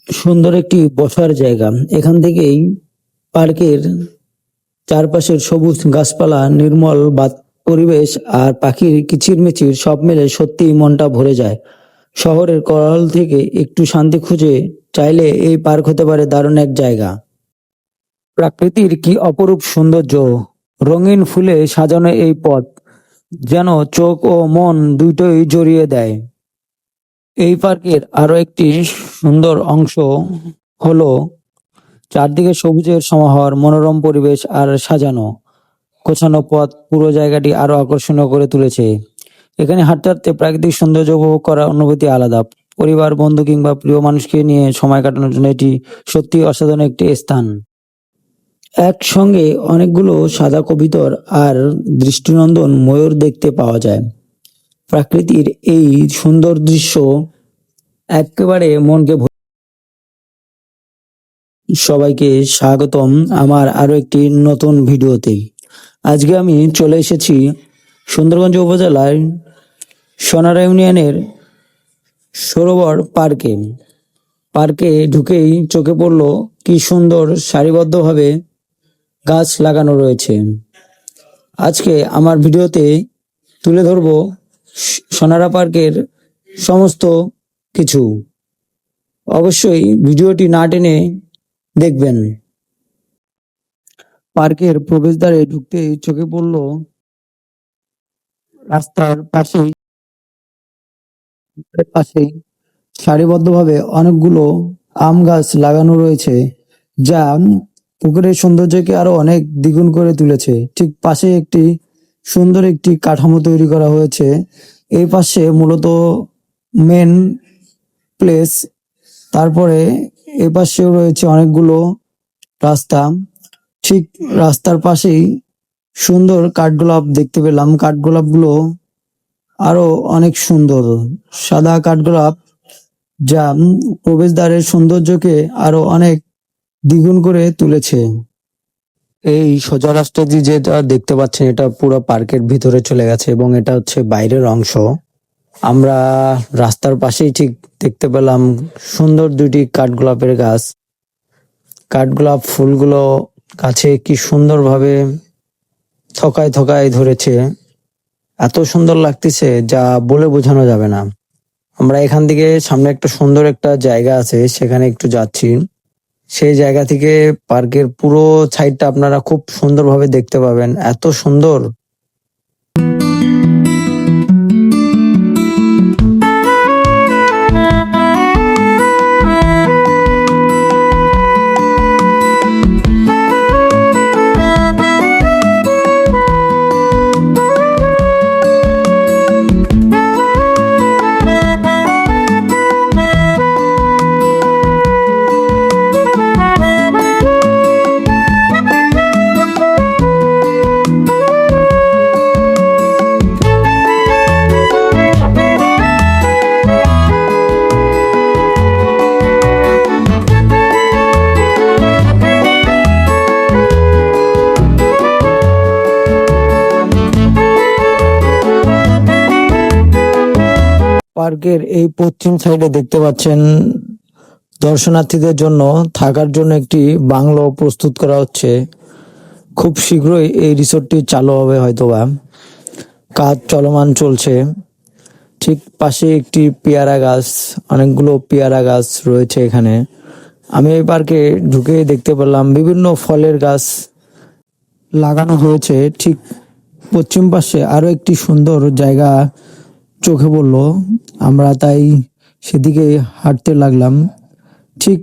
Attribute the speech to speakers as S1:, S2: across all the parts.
S1: সুন্দর একটি বসার জায়গা। এখান থেকেই পার্কের চারপাশের সবুজ গাছপালা, নির্মল পরিবেশ আর পাখির কিচিরমিচির সব মিলে সত্যিই মনটা ভরে যায়। শহরের কোলাহল থেকে একটু শান্তি খুঁজে চাইলে এই পার্ক হতে পারে দারুণ এক জায়গা। প্রকৃতির কি অপরূপ সৌন্দর্য! রঙিন ফুলে সাজানো এই পথ যেন চোখ ও মন দুটোই জড়িয়ে দেয়। এই পার্কের আরো একটি সুন্দর অংশ হলো চারদিকে সবুজের সমাহার, মনোরম পরিবেশ আর সাজানো গোছানো পথ পুরো জায়গাটি আরো আকর্ষণীয় করে তুলেছে। এখানে হাঁটতে হাঁটতে প্রাকৃতিক সৌন্দর্য উপভোগ করার অনুভূতি আলাদা। পরিবার, বন্ধু কিংবা প্রিয় মানুষকে নিয়ে সময় কাটানোর জন্য এটি সত্যি অসাধারণ একটি স্থান। একসঙ্গে অনেকগুলো সাদা কবুতর আর দৃষ্টিনন্দন ময়ূর দেখতে পাওয়া যায়। প্রকৃতির এই সুন্দর দৃশ্য একেবারে মনকে সবাইকে স্বাগতম আমার আরো একটি নতুন ভিডিওতে। আজকে আমি চলে এসেছি সুন্দরগঞ্জ উপজেলার সোনারা ইউনিয়নের সরোবর পার্কে। পার্কে ঢুকেই চোখে পড়লো কি সুন্দর সারিবদ্ধভাবে গাছ লাগানো রয়েছে। আজকে আমার ভিডিওতে তুলে ধরবো সোনারা পার্কের সমস্ত কিছু। অবশ্যই ভিডিওটি না টেনে দেখবেন। পার্কের প্রবেশদ্বারে ঢুকতেই চোখে পড়লো রাস্তার পাশেই সারিবদ্ধভাবে অনেকগুলো আম গাছ লাগানো রয়েছে, যা পুকুরের সৌন্দর্যকে আরো অনেক দ্বিগুণ করে তুলেছে। ঠিক পাশে একটি সুন্দর একটি কাঠামো তৈরি করা হয়েছে। এই পাশে মূলত মেন প্লেস, তারপরে এ পাশেও রয়েছে অনেকগুলো রাস্তা। ঠিক রাস্তার পাশেই সুন্দর কাঠগোলাপ দেখতে পেলাম। কাঠগোলাপ গুলো আরো অনেক সুন্দর, সাদা কাঠগোলাপ, যা প্রবেশদ্বারের সৌন্দর্যকে আরো অনেক দ্বিগুণ করে তুলেছে। এই সোজা রাস্তা দিয়ে যেটা দেখতে পাচ্ছেন এটা পুরো পার্কের ভিতরে চলে গেছে এবং এটা হচ্ছে বাইরের অংশ। আমরা রাস্তার পাশেই ঠিক দেখতে পেলাম সুন্দর দুটি কাঠগোলাপের গাছ। কাঠগোলাপ ফুলগুলো গাছে কি সুন্দরভাবে থকায় থকায় ধরেছে, এত সুন্দর লাগতেছে যা বলে বোঝানো যাবে না। আমরা এখান থেকে সামনে একটা সুন্দর একটা জায়গা আছে, সেখানে একটু যাচ্ছি। সেই জায়গা থেকে পার্কের পুরো সাইডটা আপনারা খুব সুন্দরভাবে দেখতে পাবেন, এত সুন্দর। পার্কের এই পশ্চিম সাইডে দেখতে পাচ্ছেন দর্শনার্থীদের জন্য থাকার জন্য একটি বাংলো প্রস্তুত করা হচ্ছে। খুব শীঘ্রই এই রিসোর্টটি চালু হবে, হয়তোবা কাজ চলমান চলছে। ঠিক পাশে একটি পেয়ারা গাছ, অনেকগুলো পেয়ারা গাছ রয়েছে এখানে। আমি এই পার্কে ঢুকে দেখতে পেলাম বিভিন্ন ফলের গাছ লাগানো হয়েছে। ঠিক পশ্চিম পাশে আরো একটি সুন্দর জায়গা চোখে পড়লো, আমরা তাই সেদিকে হাঁটতে লাগলাম। ঠিক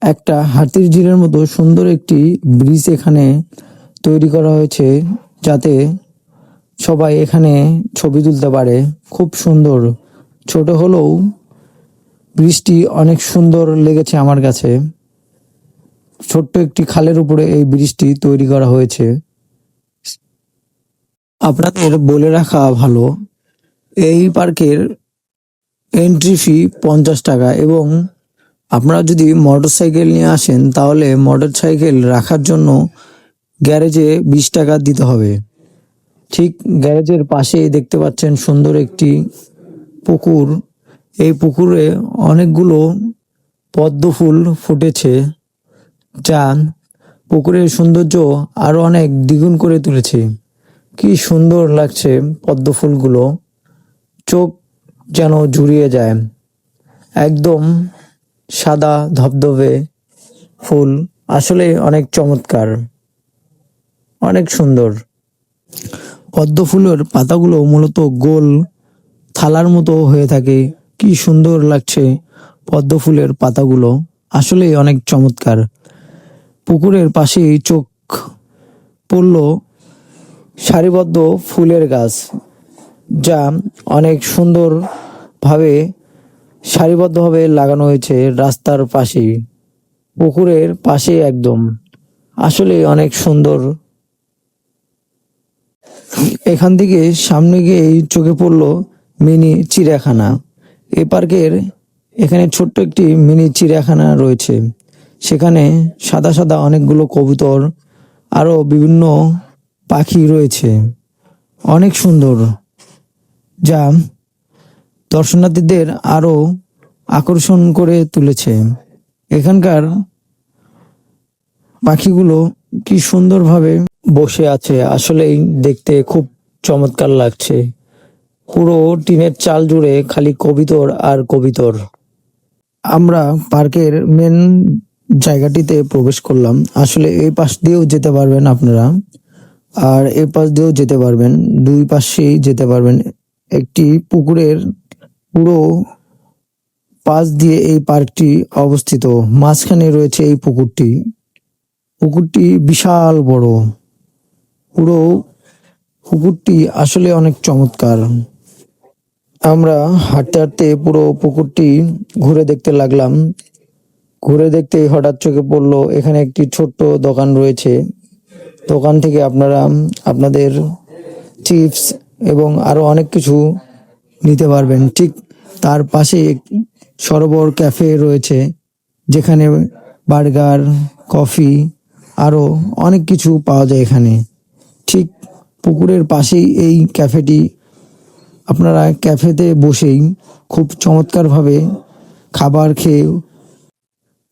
S1: একটা হাতির ঝিলের মতো সুন্দর একটি ব্রিজ এখানে তৈরি করা হয়েছে, যাতে সবাই এখানে ছবি তুলতে পারে। খুব সুন্দর, ছোট হলেও ব্রিজটি অনেক সুন্দর লেগেছে আমার কাছে। ছোট্ট একটি খালের উপরে এই ব্রিজটি তৈরি করা হয়েছে। আপনাদের বলে রাখা ভালো, এই পার্কের এন্ট্রি ফি 50 টাকা এবং আপনারা যদি মোটরসাইকেল নিয়ে আসেন তাহলে মোটরসাইকেল রাখার জন্য গ্যারেজে 20 টাকা দিতে হবে। ঠিক গ্যারেজের পাশেই দেখতে পাচ্ছেন সুন্দর একটি পুকুর। এই পুকুরে অনেকগুলো পদ্ম ফুল ফুটেছে, যা পুকুরের সৌন্দর্য আরো অনেক দ্বিগুণ করে তুলেছে। কি সুন্দর লাগছে পদ্ম ফুলগুলো, চোখ যেন জুড়িয়ে যায়। একদম সাদা ধবধবে ফুল, আসলে অনেক চমৎকার, অনেক সুন্দর। পদ্ম ফুলের পাতাগুলো মূলত গোল থালার মতো হয়ে থাকে। কি সুন্দর লাগছে পদ্ম ফুলের পাতাগুলো, আসলে অনেক চমৎকার। পুকুরের পাশেই চোখ পড়ল সারিবদ্ধ ফুলের গাছ, যা অনেক সুন্দর ভাবে সারিবদ্ধভাবে লাগানো হয়েছে রাস্তার পাশেই, পুকুরের পাশে একদম, আসলে অনেক সুন্দর। এখান থেকে সামনে গিয়েই চোখে পড়লো মিনি চিড়িয়াখানা। এই পার্কের এখানে ছোট্ট একটি মিনি চিড়িয়াখানা রয়েছে। সেখানে সাদা সাদা অনেকগুলো কবুতর, আরো বিভিন্ন পাখি রয়েছে, অনেক সুন্দর, যা দর্শনার্থীদের আরো আকর্ষণ করে তুলেছে। এখানকার পাখিগুলো কি সুন্দরভাবে বসে আছে, আসলেই দেখতে খুব চমৎকার লাগছে। পুরো টিনের চাল জুড়ে খালি কবিতর আর কবিতর। আমরা পার্কের মেন জায়গাটিতে প্রবেশ করলাম। আসলে এই পাশ দিয়েও যেতে পারবেন আপনারা, আর এই পাশ দিয়েও যেতে পারবেন, দুই পাশেই যেতে পারবেন। একটি পুকুরের পুরো পাশ দিয়ে এই পার্কটি অবস্থিত, মাঝখানে রয়েছে এই পুকুরটি। পুকুরটি বিশাল বড়, পুরো পুকুরটি আসলে অনেক চমৎকার। আমরা হাঁটতে হাঁটতে পুরো পুকুরটি ঘুরে দেখতে লাগলাম। ঘুরে দেখতে হঠাৎ চোখে পড়লো এখানে একটি ছোট্ট দোকান রয়েছে। দোকান থেকে আপনারা আপনাদের চিপস এবং আরো অনেক কিছু নিতে পারবেন। ঠিক তার পাশে সরোবর ক্যাফে রয়েছে, যেখানে বার্গার, কফি, আরো অনেক কিছু পাওয়া যায় এখানে। ঠিক পুকুরের পাশেই এই ক্যাফেটি। আপনারা ক্যাফেতে বসেই খুব চমৎকারভাবে খাবার খেয়ে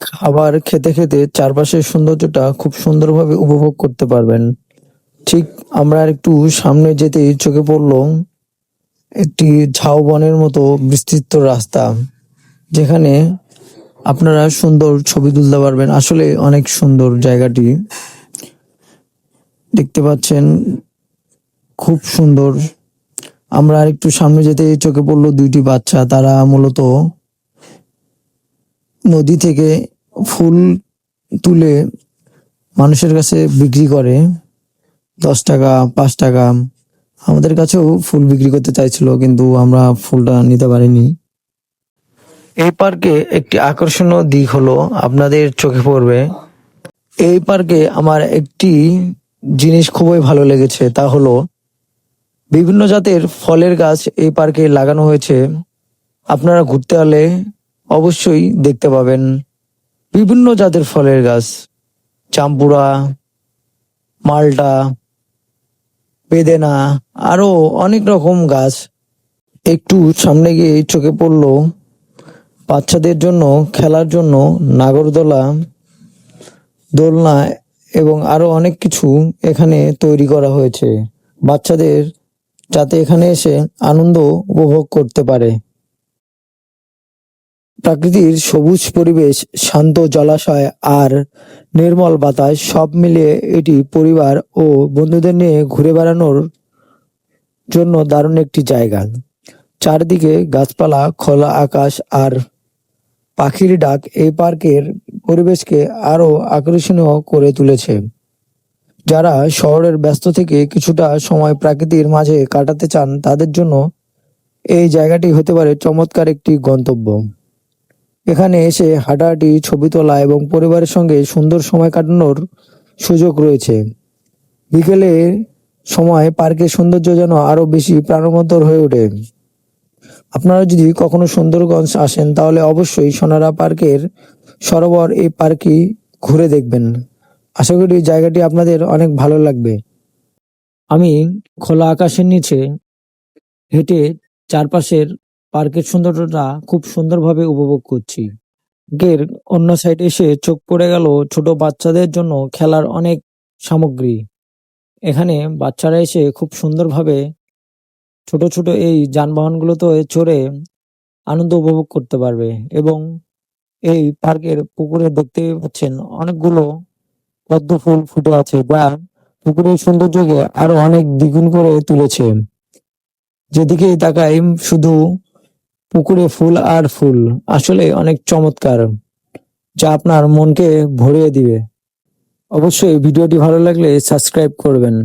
S1: খাবার খেতে খেতে চারপাশের সৌন্দর্যটা খুব সুন্দরভাবে উপভোগ করতে পারবেন। ঠিক আমরা আর একটু সামনে যেতেই চোখে পড়লো একটি ঝাউবনের মতো বিস্তৃত রাস্তা, যেখানে আপনারা সুন্দর ছবি তুলতে পারবেন। আসলে অনেক সুন্দর জায়গাটি, দেখতে পাচ্ছেন, খুব সুন্দর। আমরা আর একটু সামনে যেতে চোখে পড়লো দুইটি বাচ্চা, তারা মূলত নদী থেকে ফুল তুলে মানুষের কাছে বিক্রি করে 10 টাকা, 5 টাকা। আমাদের কাছেও ফুল বিক্রি করতে চাইছিল, কিন্তু আমরা ফুলটা নিতে পারিনি। এই পার্কে একটি আকর্ষণীয় দিক হলো আপনাদের চোখে পড়বে। এই পার্কে আমার একটি জিনিস খুবই ভালো লেগেছে, তা হলো বিভিন্ন জাতের ফলের গাছ এই পার্কে লাগানো হয়েছে। আপনারা ঘুরতে হলে অবশ্যই দেখতে পাবেন বিভিন্ন জাতের ফলের গাছ, জাম্বুরা, মালটা, বেদেনা, আরো অনেক রকম গাছ। একটু সামনে গিয়ে চোখে পড়লো বাচ্চাদের জন্য খেলার জন্য নাগরদোলা, দোলনা এবং আরো অনেক কিছু এখানে তৈরি করা হয়েছে বাচ্চাদের, যাতে এখানে এসে আনন্দ উপভোগ করতে পারে। প্রাকৃতির সবুজ পরিবেশ, শান্ত জলাশয় আর নির্মল বাতাস সব মিলিয়ে এটি পরিবার ও বন্ধুদের নিয়ে ঘুরে বেড়ানোর জন্য দারুণ একটি জায়গা। চারদিকে গাছপালা, খোলা আকাশ আর পাখির ডাক এই পার্কের পরিবেশকে আরো আকর্ষণীয় করে তুলেছে। যারা শহরের ব্যস্ত থেকে কিছুটা সময় প্রকৃতির মাঝে কাটাতে চান, তাদের জন্য এই জায়গাটি হতে পারে চমৎকার একটি গন্তব্য। এখানে এসে হাঁটাহাঁটি, ছবি তোলা এবং পরিবারের সঙ্গে সুন্দর সময় কাটানোর সুযোগ রয়েছে। বিকেলে সময় পার্কের সৌন্দর্য যেন আরো বেশি প্রাণবন্তর হয়ে ওঠে। আপনারা যদি কখনো সুন্দরগঞ্জ আসেন, তাহলে অবশ্যই সোনারা পার্কের সরোবর এই পার্কই ঘুরে দেখবেন। আশা করি জায়গাটি আপনাদের অনেক ভালো লাগবে। আমি খোলা আকাশের নিচে হেঁটে চারপাশের পার্কের সৌন্দর্যটা খুব সুন্দরভাবে উপভোগ করছি। পার্কের অন্য সাইডে এসে চোখ পড়ে গেল ছোট বাচ্চাদের জন্য খেলার অনেক সামগ্রী। এখানে বাচ্চারা এসে খুব সুন্দরভাবে ছোট ছোট এই যানবাহনগুলোতে চড়ে আনন্দ উপভোগ করতে পারবে। এবং এই পার্কের পুকুরে দেখতে পাচ্ছেন অনেকগুলো পদ্ম ফুল ফুটে আছে, যা পুকুরের সৌন্দর্যকে আরো অনেক দ্বিগুণ করে তুলেছে। যেদিকেই তাকাই শুধু পুকুরে ফুল আর ফুল, আসলে অনেক চমৎকার, যা আপনার মনকে ভরিয়ে দিবে। অবশ্যই ভিডিওটি ভালো লাগলে সাবস্ক্রাইব করবেন।